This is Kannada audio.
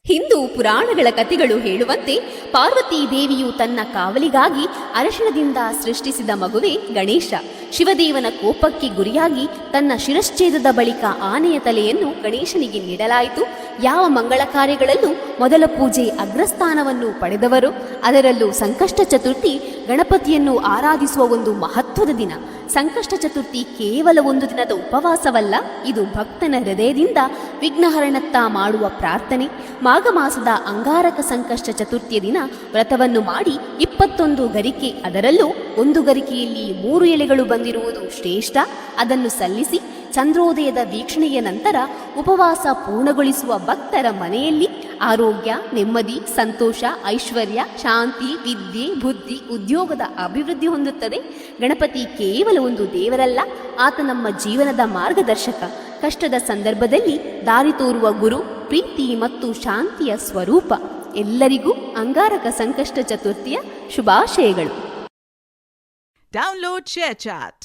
ಹಿಂದೂ ಪುರಾಣಗಳ ಕಥೆಗಳು ಹೇಳುವಂತೆ ಪಾರ್ವತೀ ದೇವಿಯು ತನ್ನ ಕಾವಲಿಗಾಗಿ ಅರಶಿಣದಿಂದ ಸೃಷ್ಟಿಸಿದ ಮಗುವೆ ಗಣೇಶ. ಶಿವದೇವನ ಕೋಪಕ್ಕೆ ಗುರಿಯಾಗಿ ತನ್ನ ಶಿರಶ್ಛೇದದ ಬಳಿಕ ಆನೆಯ ತಲೆಯನ್ನು ಗಣೇಶನಿಗೆ ನೀಡಲಾಯಿತು. ಯಾವ ಮಂಗಳ ಕಾರ್ಯಗಳಲ್ಲೂ ಮೊದಲ ಪೂಜೆ ಅಗ್ರಸ್ಥಾನವನ್ನು ಪಡೆದವರು. ಅದರಲ್ಲೂ ಸಂಕಷ್ಟ ಚತುರ್ಥಿ ಗಣಪತಿಯನ್ನು ಆರಾಧಿಸುವ ಒಂದು ಮಹತ್ವದ ದಿನ. ಸಂಕಷ್ಟ ಚತುರ್ಥಿ ಕೇವಲ ಒಂದು ದಿನದ ಉಪವಾಸವಲ್ಲ, ಇದು ಭಕ್ತನ ಹೃದಯದಿಂದ ವಿಘ್ನಹರಣತ್ತ ಮಾಡುವ ಪ್ರಾರ್ಥನೆ. ಮಾಘ ಮಾಸದ ಅಂಗಾರಕ ಸಂಕಷ್ಟ ಚತುರ್ಥಿಯ ದಿನ ವ್ರತವನ್ನು ಮಾಡಿ 21 ಗರಿಕೆ, ಅದರಲ್ಲೂ ಒಂದು ಗರಿಕೆಯಲ್ಲಿ 3 ಎಲೆಗಳು ಬಂದಿರುವುದು ಶ್ರೇಷ್ಠ. ಅದನ್ನು ಸಲ್ಲಿಸಿ ಚಂದ್ರೋದಯದ ವೀಕ್ಷಣೆಯ ನಂತರ ಉಪವಾಸ ಪೂರ್ಣಗೊಳಿಸುವ ಭಕ್ತರ ಮನೆಯಲ್ಲಿ ಆರೋಗ್ಯ, ನೆಮ್ಮದಿ, ಸಂತೋಷ, ಐಶ್ವರ್ಯ, ಶಾಂತಿ, ವಿದ್ಯೆ, ಬುದ್ಧಿ, ಉದ್ಯೋಗದ ಅಭಿವೃದ್ಧಿ ಹೊಂದುತ್ತದೆ. ಗಣಪತಿ ಕೇವಲ ಒಂದು ದೇವರಲ್ಲ, ಆತ ನಮ್ಮ ಜೀವನದ ಮಾರ್ಗದರ್ಶಕ. ಕಷ್ಟದ ಸಂದರ್ಭದಲ್ಲಿ ದಾರಿ ತೋರುವ ಗುರು, ಪ್ರೀತಿ ಮತ್ತು ಶಾಂತಿಯ ಸ್ವರೂಪ. ಎಲ್ಲರಿಗೂ ಅಂಗಾರಕ ಸಂಕಷ್ಟ ಚತುರ್ಥಿಯ ಶುಭಾಶಯಗಳು. Download ShareChat.